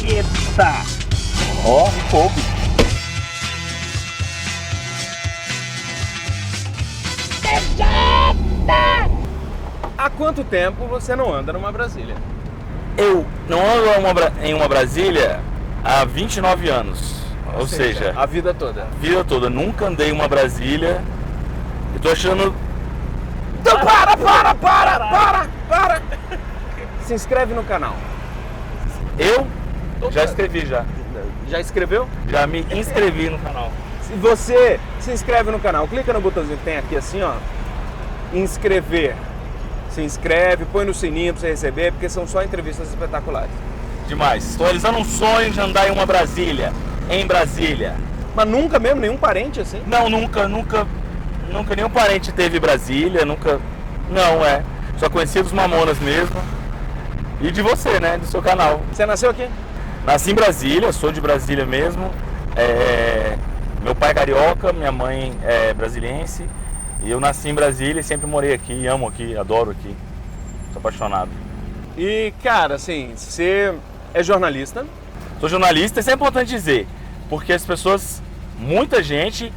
Eita! Ó, fogo. Há quanto tempo você não anda numa Brasília? Eu não ando em uma Brasília há 29 anos. Ou seja, a vida toda. Vida toda. Nunca andei em uma Brasília. Eu tô achando... Então para! Se inscreve no canal. Eu já escrevi já. Já escreveu? Já me inscrevi no canal. Se você se inscreve no canal, clica no botãozinho que tem aqui assim, ó. Inscrever. Se inscreve, põe no sininho pra você receber, porque são só entrevistas espetaculares. Demais. Estou realizando um sonho de andar em uma Brasília. Em Brasília. Mas nunca mesmo, nenhum parente assim? Não, nunca nenhum parente teve Brasília, nunca. Não, Só conheci dos Mamonas mesmo. E de você, né? Do seu canal. Você nasceu aqui? Nasci em Brasília, sou de Brasília mesmo. Meu pai é carioca, minha mãe é brasiliense. E eu nasci em Brasília e sempre morei aqui, amo aqui, adoro aqui. Sou apaixonado. E, cara, assim, você é jornalista? Sou jornalista, isso é importante dizer. Porque as pessoas, muita gente,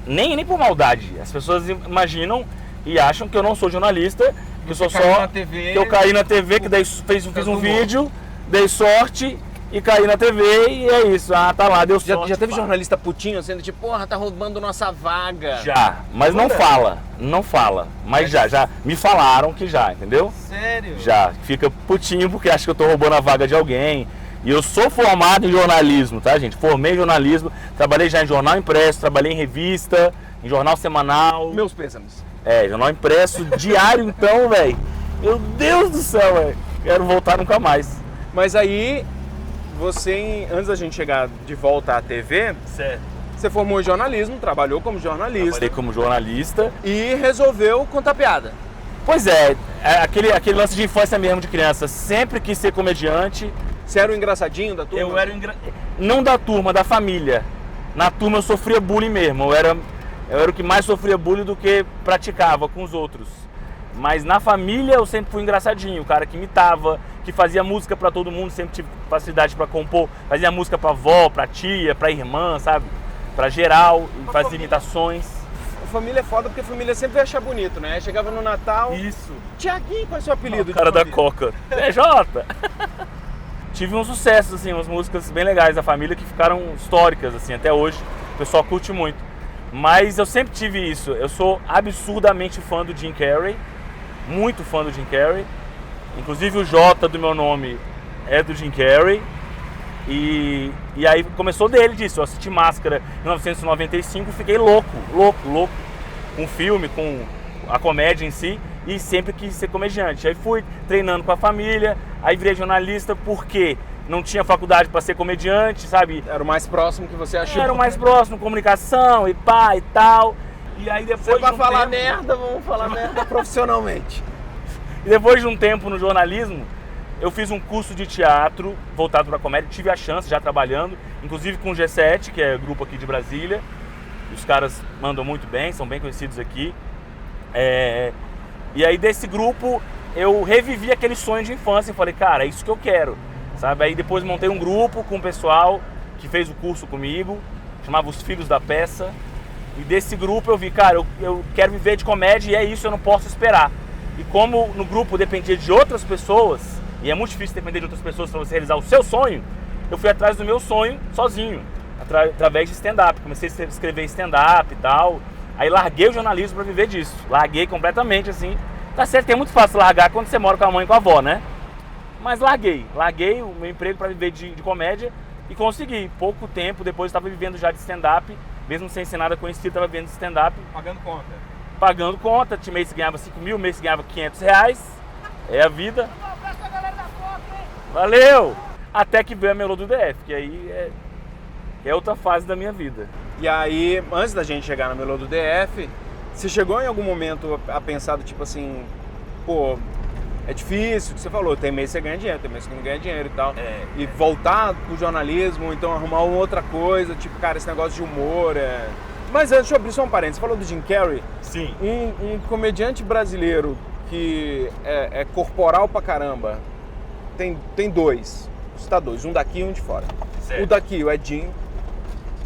nem por maldade, as pessoas imaginam e acham que eu não sou jornalista, que eu sou só... TV, que eu caí na TV, que daí fiz um vídeo, dei sorte e caí na TV e é isso. Ah, tá lá, deu sorte. Já teve jornalista putinho sendo tipo, porra, tá roubando nossa vaga? Já, mas não fala. Mas já me falaram que já, entendeu? Sério? Já, fica putinho porque acha que eu tô roubando a vaga de alguém. E eu sou formado em jornalismo, tá, gente? Formei em jornalismo, trabalhei já em jornal impresso, trabalhei em revista, em jornal semanal. Meus pêsames. Jornal impresso, diário então, velho. Meu Deus do céu, velho. Quero voltar nunca mais. Mas aí, você, antes da gente chegar de volta à TV, Certo. Você formou em jornalismo, trabalhou como jornalista. Trabalhei como jornalista. E resolveu contar piada. Pois é, aquele lance de infância mesmo de criança. Sempre quis ser comediante. Você era o engraçadinho da turma? Eu era não da turma, da família. Na turma eu sofria bullying mesmo. Eu era o que mais sofria bullying do que praticava com os outros. Mas na família eu sempre fui engraçadinho, o cara que imitava, que fazia música pra todo mundo, sempre tive facilidade pra compor. Fazia música pra avó, pra tia, pra irmã, sabe? Pra geral, fazia imitações. A família é foda porque a família sempre vai achar bonito, né? Chegava no Natal... Isso. Tiaguinho, qual é o seu apelido? O cara da Coca. PJ. Tive um sucesso, assim, umas músicas bem legais da família que ficaram históricas, assim, até hoje. O pessoal curte muito. Mas eu sempre tive isso. Eu sou absurdamente fã do Jim Carrey. Muito fã do Jim Carrey. Inclusive o J do meu nome é do Jim Carrey. E aí começou dele disso. Eu assisti Máscara em 1995 e fiquei louco com o filme, com a comédia em si. E sempre quis ser comediante. Aí fui treinando com a família, aí virei jornalista porque não tinha faculdade para ser comediante, sabe? Era o mais próximo que você achou? Era o mais próximo, comunicação e pá e tal. E aí depois de um falar tempo... merda, vamos falar merda profissionalmente. E depois de um tempo no jornalismo, eu fiz um curso de teatro voltado para comédia. Tive a chance já trabalhando, inclusive com o G7, que é grupo aqui de Brasília. Os caras mandam muito bem, são bem conhecidos aqui. E aí desse grupo eu revivi aquele sonho de infância e falei, cara, é isso que eu quero, sabe? Aí depois montei um grupo com o pessoal que fez o curso comigo, chamava Os Filhos da Peça. E desse grupo eu vi, cara, eu quero viver de comédia e é isso, eu não posso esperar. E como no grupo dependia de outras pessoas, e é muito difícil depender de outras pessoas para você realizar o seu sonho, eu fui atrás do meu sonho sozinho, através de stand-up. Comecei a escrever stand-up e tal. Aí larguei o jornalismo para viver disso. Larguei completamente, assim. Tá certo que é muito fácil largar quando você mora com a mãe e com a avó, né? Mas larguei o meu emprego para viver de comédia e consegui. Pouco tempo depois eu estava vivendo já de stand-up, mesmo sem ser nada conhecido, estava vivendo de stand-up. Pagando conta? Pagando conta. Mês ganhava 5 mil, mês ganhava 500 reais. É a vida. Valeu! Até que veio a Melô do DF, que aí é outra fase da minha vida. E aí, antes da gente chegar na Melô do DF, você chegou em algum momento a pensar do tipo assim, pô, é difícil, o que você falou, tem mês que você ganha dinheiro, tem mês que não ganha dinheiro e tal. E voltar pro jornalismo, ou então arrumar uma outra coisa, tipo, cara, esse negócio de humor Mas antes, deixa eu abrir só um parênteses, você falou do Jim Carrey. Sim. Um comediante brasileiro que é corporal pra caramba, tem dois. citar dois, um daqui e um de fora. Certo. O daqui, o Edinho,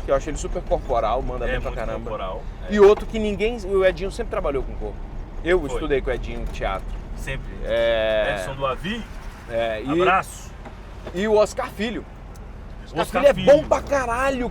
que eu acho ele super corporal, manda bem pra muito caramba. corporal. E outro que o Edinho sempre trabalhou com corpo. Eu Foi. estudei com o Edinho teatro. Sempre. É, do Avi, e, abraço. e o Oscar Filho. O Oscar Filho é Filho. bom pra caralho.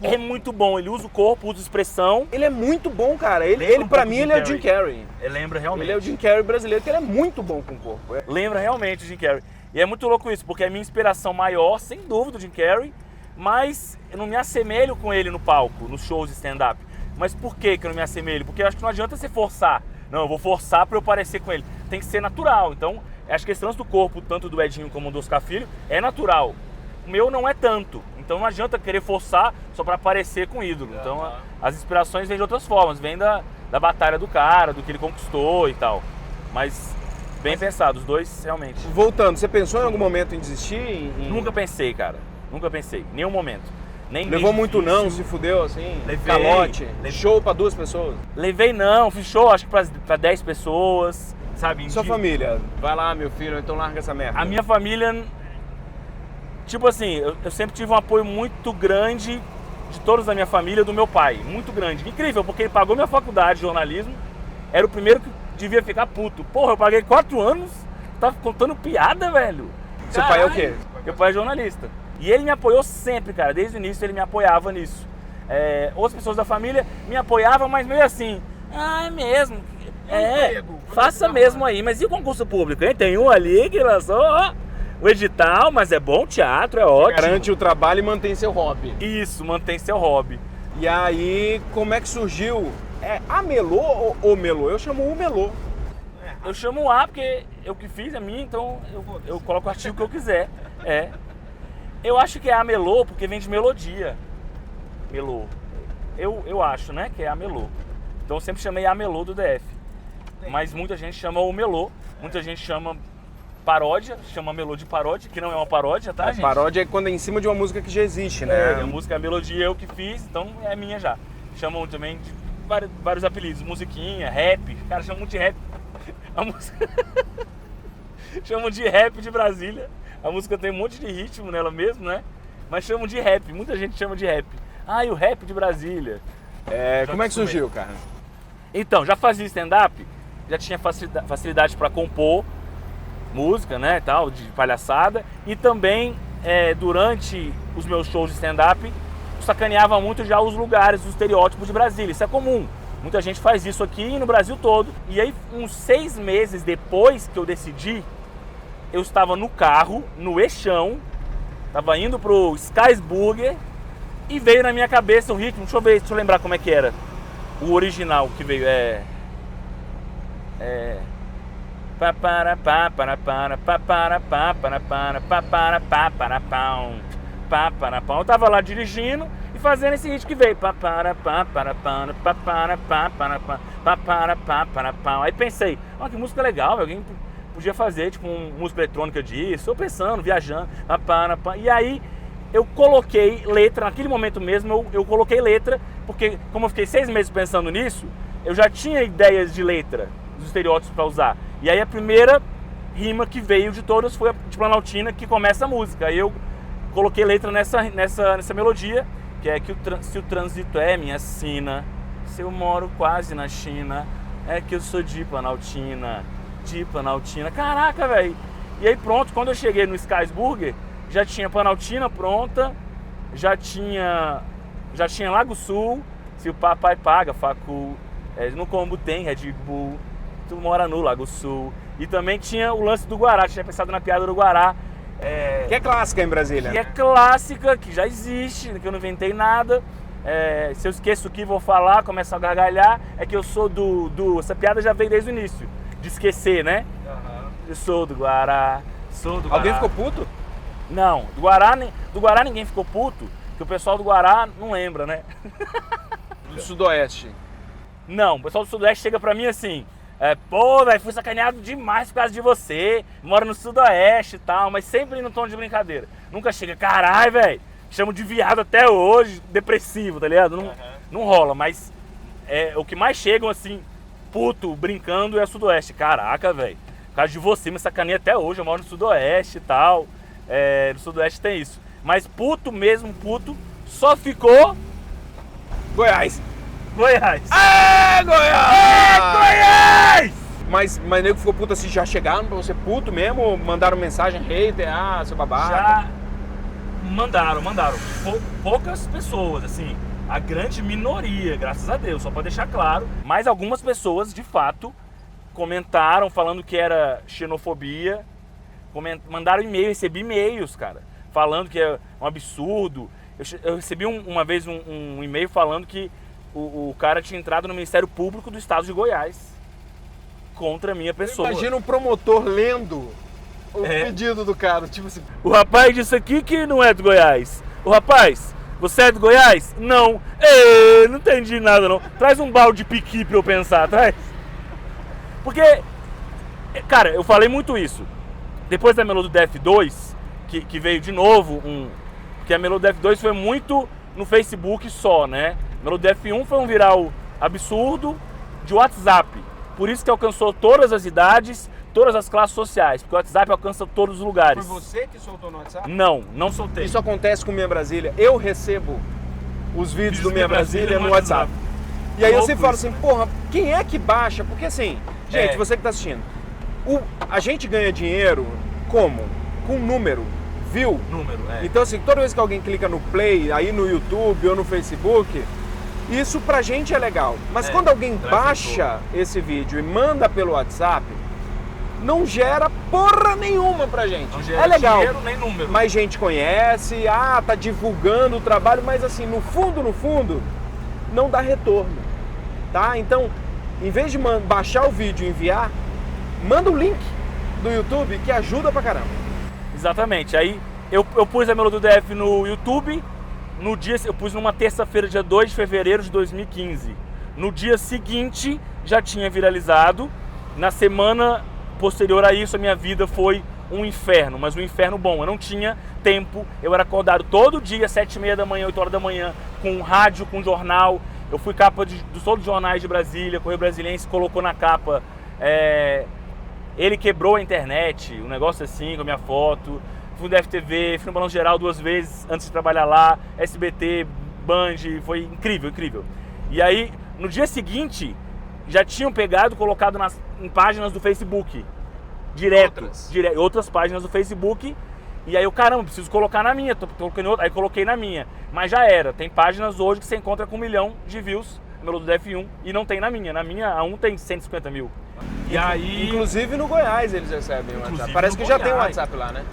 É muito bom, ele usa o corpo, usa expressão. Ele é muito bom, cara. Ele Lembra um pra pouco mim, de ele é o Jim Carrey. Lembra realmente. Ele é o Jim Carrey brasileiro, que ele é muito bom com o corpo. Lembra realmente o Jim Carrey. E é muito louco isso, porque é a minha inspiração maior, sem dúvida, o Jim Carrey, mas eu não me assemelho com ele no palco, nos shows de stand-up. Mas por que eu não me assemelho? Porque eu acho que não adianta você forçar. Não, eu vou forçar pra eu parecer com ele. Tem que ser natural. Então, acho que esse lance do corpo, tanto do Edinho como do Oscar Filho, é natural. O meu não é tanto. Então não adianta querer forçar só pra parecer com o ídolo. Então as inspirações vêm de outras formas. Vêm da batalha do cara, do que ele conquistou e tal. Mas bem pensado, os dois realmente. Voltando, você pensou em algum momento em desistir? Nunca pensei, cara. Nunca pensei. Nenhum momento. Nem Levou desde muito o início. não, se fudeu assim? Levei. Calote? Show pra 2 pessoas? Levei não, fiz show acho que pra 10 pessoas, sabe? Sua família, vai lá, meu filho, então larga essa merda. A minha família, tipo assim, eu sempre tive um apoio muito grande de todos da minha família, do meu pai, muito grande. Incrível, porque ele pagou minha faculdade de jornalismo, era o primeiro que devia ficar puto. Porra, eu paguei 4 anos, tava contando piada, velho. Seu pai é o quê? Meu pai é jornalista. E ele me apoiou sempre, cara, desde o início ele me apoiava nisso. Outras pessoas da família me apoiavam, mas meio assim, é mesmo, faça mesmo aí. Mas e o concurso público, hein? Tem um ali que lançou, ó, o edital, mas é bom teatro, é ótimo. Garante o trabalho e mantém seu hobby. Isso, mantém seu hobby. E aí, como é que surgiu? É a Melô ou o Melô? Eu chamo o Melô. Eu chamo o A porque eu que fiz, é minha, então eu coloco o artigo que eu quiser. Eu acho que é a Melô porque vem de melodia. Melô. Eu acho, né, que é a Melô. Então eu sempre chamei a Melô do DF. Mas muita gente chama o Melô, muita gente chama paródia, chama Melô de paródia, que não é uma paródia, tá, gente? Paródia é quando é em cima de uma música que já existe, né? A música, a melodia eu que fiz, então é minha já. Chamam também de vários apelidos, musiquinha, rap, cara, chamam muito de rap. A música... chamam de rap de Brasília. A música tem um monte de ritmo nela mesmo, né? Mas chamam de rap, muita gente chama de rap. Ah, e o rap de Brasília. Como é que surgiu, cara? Então, já fazia stand-up, já tinha facilidade para compor música, né, tal, de palhaçada. E também, durante os meus shows de stand-up, eu sacaneava muito já os lugares, os estereótipos de Brasília. Isso é comum. Muita gente faz isso aqui no Brasil todo. E aí, uns 6 meses depois que eu decidi, eu estava no carro, no Eixão, estava indo pro Sky's Burger e veio na minha cabeça o ritmo. Deixa eu lembrar como é que era. O original que veio eu tava lá dirigindo e fazendo esse ritmo que veio. Aí pensei, que música legal, alguém podia fazer tipo música eletrônica disso. Eu pensando, viajando. E aí eu coloquei letra, naquele momento mesmo eu coloquei letra, porque como eu fiquei 6 meses pensando nisso, eu já tinha ideias de letra, dos estereótipos para usar. E aí a primeira rima que veio de todas foi a de Planaltina, que começa a música. Aí eu coloquei letra nessa melodia, que é que se o trânsito é minha sina, se eu moro quase na China, é que eu sou de Planaltina. Caraca, velho. E aí pronto, quando eu cheguei no Sky's Burger, já tinha Planaltina pronta, já tinha Lago Sul, se o papai paga, facul, no combo tem Red Bull, tu mora no Lago Sul. E também tinha o lance do Guará, tinha pensado na piada do Guará. Que é clássica em Brasília. Que é clássica, que já existe, que eu não inventei nada. Se eu esqueço o que vou falar, começo a gargalhar, é que eu sou essa piada já veio desde o início, de esquecer, né? Eu sou do Guará, Alguém ficou puto? Não, do Guará ninguém ficou puto, que o pessoal do Guará não lembra, né? Do Sudoeste. Não, o pessoal do Sudoeste chega pra mim assim, pô, velho, fui sacaneado demais por causa de você, moro no Sudoeste e tal, mas sempre no tom de brincadeira. Nunca chega, caralho, velho, chamo de viado até hoje, depressivo, tá ligado? Não rola, mas o que mais chegam assim, puto, brincando, é o Sudoeste. Caraca, velho, por causa de você, me sacaneia até hoje, eu moro no Sudoeste e tal. No Sudoeste tem isso. Mas puto mesmo, puto, só ficou Goiás. Goiás. Goiás! Mas nego ficou puto assim, já chegaram pra você puto mesmo? Mandaram mensagem, hater, seu babaca? Já mandaram. Poucas pessoas, assim, a grande minoria, graças a Deus, só pra deixar claro. Mas algumas pessoas, de fato, comentaram falando que era xenofobia. Mandaram e-mail, recebi e-mails, cara, falando que é um absurdo. Eu recebi uma vez um e-mail falando que o cara tinha entrado no Ministério Público do Estado de Goiás contra a minha pessoa. Imagina um promotor lendo o pedido do cara, tipo assim... O rapaz disse aqui que não é do Goiás. O rapaz, você é do Goiás? Não. Não entendi nada não. Traz um balde de piqui pra eu pensar, traz. Porque, cara, eu falei muito isso. Depois da Melô do DF2, que veio de novo, que a Melô do DF2 foi muito no Facebook só, né? A Melô do DF1 foi um viral absurdo de WhatsApp. Por isso que alcançou todas as idades, todas as classes sociais, porque o WhatsApp alcança todos os lugares. Foi você que soltou no WhatsApp? Não soltei. Isso acontece com Minha Brasília. Eu recebo os vídeos do Minha Brasília no WhatsApp. E aí eu sempre falo assim, porra, quem é que baixa? Porque assim, gente, você que tá assistindo, a gente ganha dinheiro como? Com número, viu? Então assim, toda vez que alguém clica no play, aí no YouTube ou no Facebook, isso pra gente é legal. Mas quando alguém baixa esse vídeo e manda pelo WhatsApp, não gera porra nenhuma pra gente. Não gera é legal, dinheiro nem número. Mas gente conhece, tá divulgando o trabalho, mas assim, no fundo, não dá retorno, tá? Então, em vez de baixar o vídeo e enviar, manda o link do YouTube que ajuda pra caramba. Exatamente. Aí eu pus a Melô do DF no YouTube. No dia, eu pus numa terça-feira, dia 2 de fevereiro de 2015. No dia seguinte, já tinha viralizado. Na semana posterior a isso, a minha vida foi um inferno, mas um inferno bom. Eu não tinha tempo, eu era acordado todo dia, 7h30 da manhã, 8 horas da manhã, com rádio, com jornal. Eu fui capa dos todos os jornais de Brasília, Correio Brasiliense colocou na capa, ele quebrou a internet, um negócio assim, com a minha foto. Fui no DFTV, fui no Balanço Geral 2 vezes antes de trabalhar lá, SBT, Band, foi incrível. E aí, no dia seguinte, já tinham pegado e colocado em páginas do Facebook, direto, outras páginas do Facebook. E aí eu, caramba, preciso colocar na minha, tô colocando outra, aí coloquei na minha. Mas já era, tem páginas hoje que você encontra com 1 milhão de views, Melô do DF1, e não tem na minha a 1 tem 150 mil. E aí... Inclusive no Goiás eles recebem o WhatsApp. Parece que já tem um WhatsApp lá, né?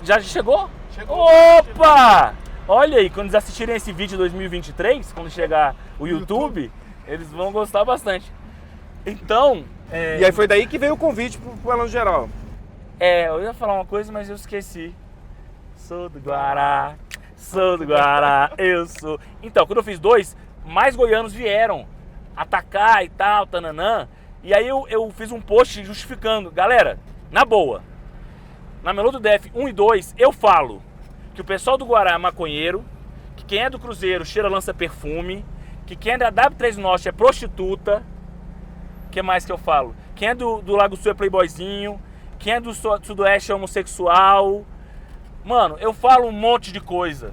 Já chegou? Opa! Olha aí, quando eles assistirem esse vídeo em 2023, quando chegar o YouTube, eles vão gostar bastante. Então... E aí foi daí que veio o convite pro Balanço Geral. Eu ia falar uma coisa, mas eu esqueci. Sou do Guará, eu sou... Então, quando eu fiz 2, mais goianos vieram atacar e tal, tananã. E aí eu fiz um post justificando. Galera, na boa, na Melô do DF 1 e 2, eu falo que o pessoal do Guará é maconheiro, que quem é do Cruzeiro cheira lança perfume, que quem é da W3 Norte é prostituta. O que mais que eu falo? Quem é do Lago Sul é playboyzinho, quem é do Sudoeste é homossexual. Mano, eu falo um monte de coisa.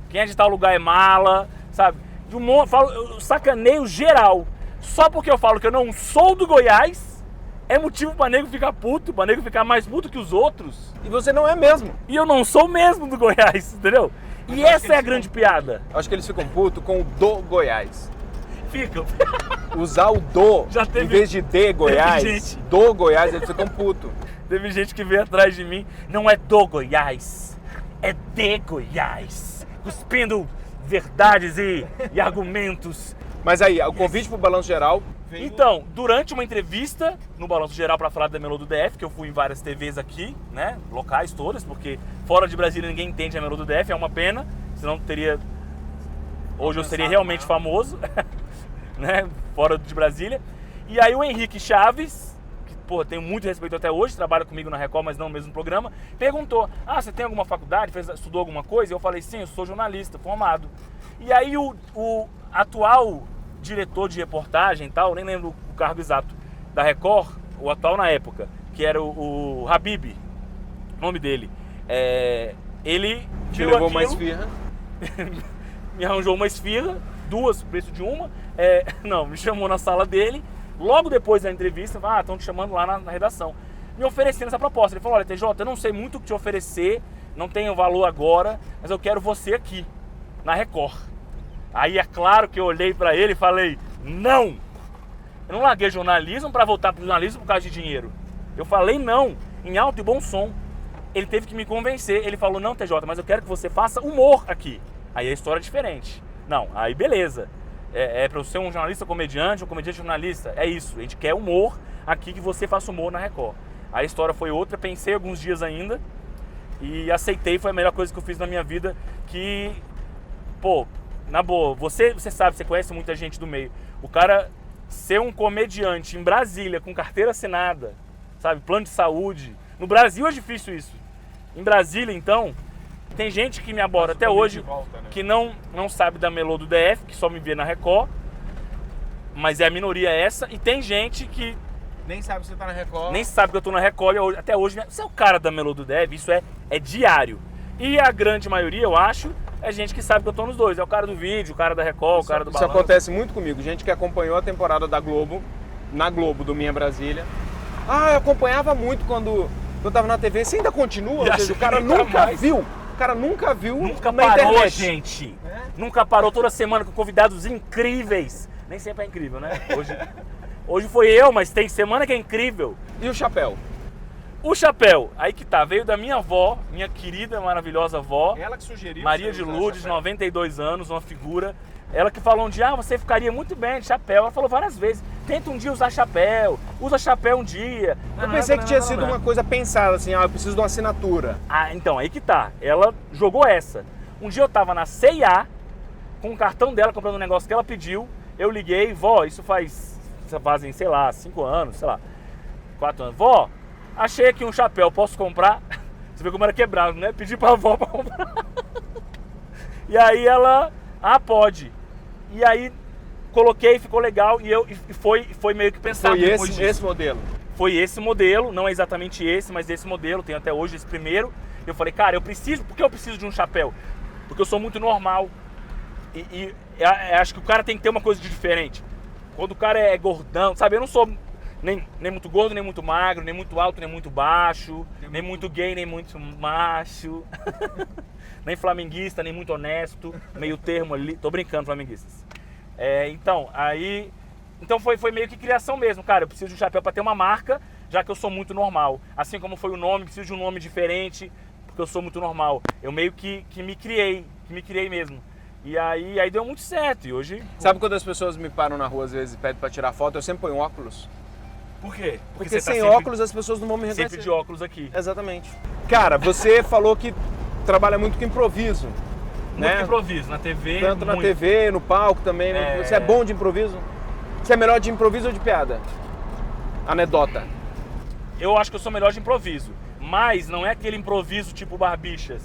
Quem é de tal lugar é mala, sabe? Eu sacaneio geral. Só porque eu falo que eu não sou do Goiás, é motivo pra nego ficar puto, pra nego ficar mais puto que os outros. E você não é mesmo. E eu não sou mesmo do Goiás, entendeu? E essa é a grande piada. Acho que eles ficam putos com o do Goiás. Ficam. Usar o do, em vez de Goiás, do Goiás, eles ficam putos. Teve gente que veio atrás de mim, não é do Goiás, é de Goiás. Cuspindo verdades e argumentos. Mas aí, o convite pro Balanço Geral... Então, durante uma entrevista no Balanço Geral para falar da Melô do DF, que eu fui em várias TVs aqui, né, locais todas, porque fora de Brasília ninguém entende a Melô do DF, é uma pena, senão teria... Hoje eu seria realmente famoso, né, fora de Brasília. E aí o Henrique Chaves, que, pô, tenho muito respeito até hoje, trabalha comigo na Record, mas não no mesmo programa, perguntou, você tem alguma faculdade, estudou alguma coisa? E eu falei, sim, eu sou jornalista, formado. E aí o atual diretor de reportagem e tal, nem lembro o cargo exato, da Record, o atual na época, que era o Habib, o nome dele, Ele Te viu levou uma aquilo, esfirra. me arranjou uma esfirra, 2, preço de uma. Não, me chamou na sala dele. Logo depois da entrevista, estão te chamando lá na redação. Me oferecendo essa proposta. Ele falou, olha, TJ, eu não sei muito o que te oferecer, não tenho valor agora, mas eu quero você aqui, na Record. Aí é claro que eu olhei pra ele e falei, não! Eu não larguei jornalismo pra voltar pro jornalismo por causa de dinheiro. Eu falei não, em alto e bom som. Ele teve que me convencer. Ele falou, não, TJ, mas eu quero que você faça humor aqui. Aí a história é diferente. Não, aí beleza. Pra eu ser um jornalista comediante, um comediante jornalista. É isso, a gente quer humor aqui, que você faça humor na Record. A história foi outra, pensei alguns dias ainda e aceitei, foi a melhor coisa que eu fiz na minha vida. Que, pô, na boa, você sabe, você conhece muita gente do meio. O cara ser um comediante em Brasília com carteira assinada, sabe, plano de saúde. No Brasil é difícil isso. Em Brasília, então, tem gente que me aborda até hoje, volta, né? que não sabe da Melô do DF, que só me vê na Record, mas é a minoria essa, e tem gente que Nem sabe que você tá na Record. nem sabe que eu tô na Record, e até hoje, você é o cara da Melô do DF, isso é diário. E a grande maioria, eu acho, é gente que sabe que eu tô nos dois, é o cara do vídeo, o cara da Record, o cara do Isso balanço. acontece muito comigo, gente que acompanhou a temporada da Globo, na Globo do Minha Brasília. Eu acompanhava muito quando eu tava na TV, você ainda continua? E Ou seja, acho o cara que nem tá nunca mais. viu. O cara nunca viu Nunca na parou, internet. gente. Nunca parou, toda semana com convidados incríveis. Nem sempre é incrível, né? Hoje foi eu, mas tem semana que é incrível. E o chapéu? O chapéu, aí que tá, veio da minha avó, minha querida, maravilhosa avó, Ela que sugeriu. Maria de Lourdes, 92 anos, uma figura. Ela que falou um dia, você ficaria muito bem de chapéu. Ela falou várias vezes, tenta um dia usar chapéu, usa chapéu um dia. Eu pensei que tinha sido uma coisa pensada, assim, eu preciso de uma assinatura. Então, aí que tá, ela jogou essa. Um dia eu tava na C&A, com o cartão dela, comprando um negócio que ela pediu. Eu liguei, vó, isso fazem, sei lá, 5 anos, sei lá, 4 anos. Vó, achei aqui um chapéu, posso comprar? Você vê como era quebrado, né? Pedi pra avó pra comprar. E aí ela, pode. E aí coloquei, ficou legal e foi meio que pensado. Foi depois disso. esse modelo. Foi esse modelo, não é exatamente esse, mas esse modelo, tenho até hoje esse primeiro. Eu falei, cara, por que eu preciso de um chapéu? Porque eu sou muito normal. E acho que o cara tem que ter uma coisa de diferente. Quando o cara é gordão, sabe? Eu não sou nem muito gordo, nem muito magro, nem muito alto, nem muito baixo, nem muito gay, nem muito macho, nem flamenguista, nem muito honesto, meio termo ali. Tô brincando, flamenguistas. Então foi meio que criação mesmo, cara. Eu preciso de um chapéu para ter uma marca, já que eu sou muito normal. Assim como foi o nome, preciso de um nome diferente, porque eu sou muito normal. Eu meio que me criei mesmo. E aí deu muito certo. E hoje... Sabe quando as pessoas me param na rua às vezes e pedem pra tirar foto, eu sempre ponho óculos? Por quê? Porque você sem tá sempre, óculos as pessoas não vão me reconhecer. sempre de óculos aqui. Exatamente. Cara, você falou que trabalha muito com improviso, Muito né? improviso, na TV. Tanto na muito. TV, no palco também. Né? Você é bom de improviso? Você é melhor de improviso ou de piada? Anedota. Eu acho que eu sou melhor de improviso. Mas não é aquele improviso tipo Barbichas.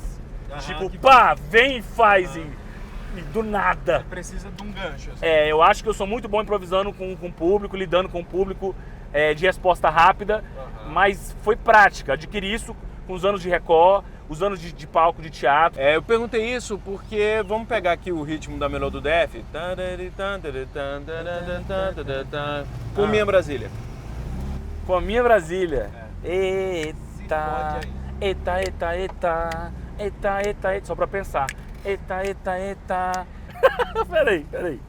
Tipo, que pá, vem e faz e do nada. Precisa de um gancho. Assim. Eu acho que eu sou muito bom improvisando com o público, lidando com o público de resposta rápida. Mas foi prática. Adquiri isso com os anos de Record, os anos de palco, de teatro. Eu perguntei isso porque, vamos pegar aqui o ritmo da Melô do DF. Com Minha Brasília. Com a Minha Brasília. Eita, eita, eita, eita, eita, eita, eita, só pra pensar. Eita, eita, eita. Peraí.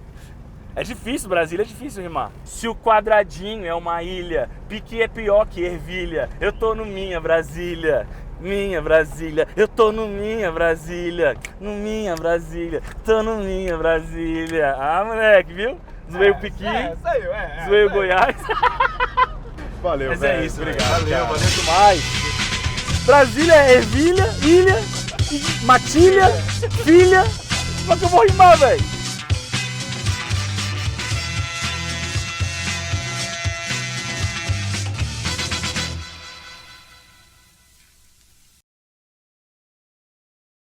É difícil, Brasília é difícil rimar. Se o quadradinho é uma ilha, pique é pior que ervilha. Eu tô no Minha Brasília. Minha Brasília, eu tô no Minha Brasília, no Minha Brasília, tô no Minha Brasília. Moleque, viu? Zoei o Piqui, zoei o Goiás. Valeu, Mas velho. é isso, obrigado. Valeu demais. Brasília é ervilha, ilha, matilha, filha. Como é que eu vou rimar, velho?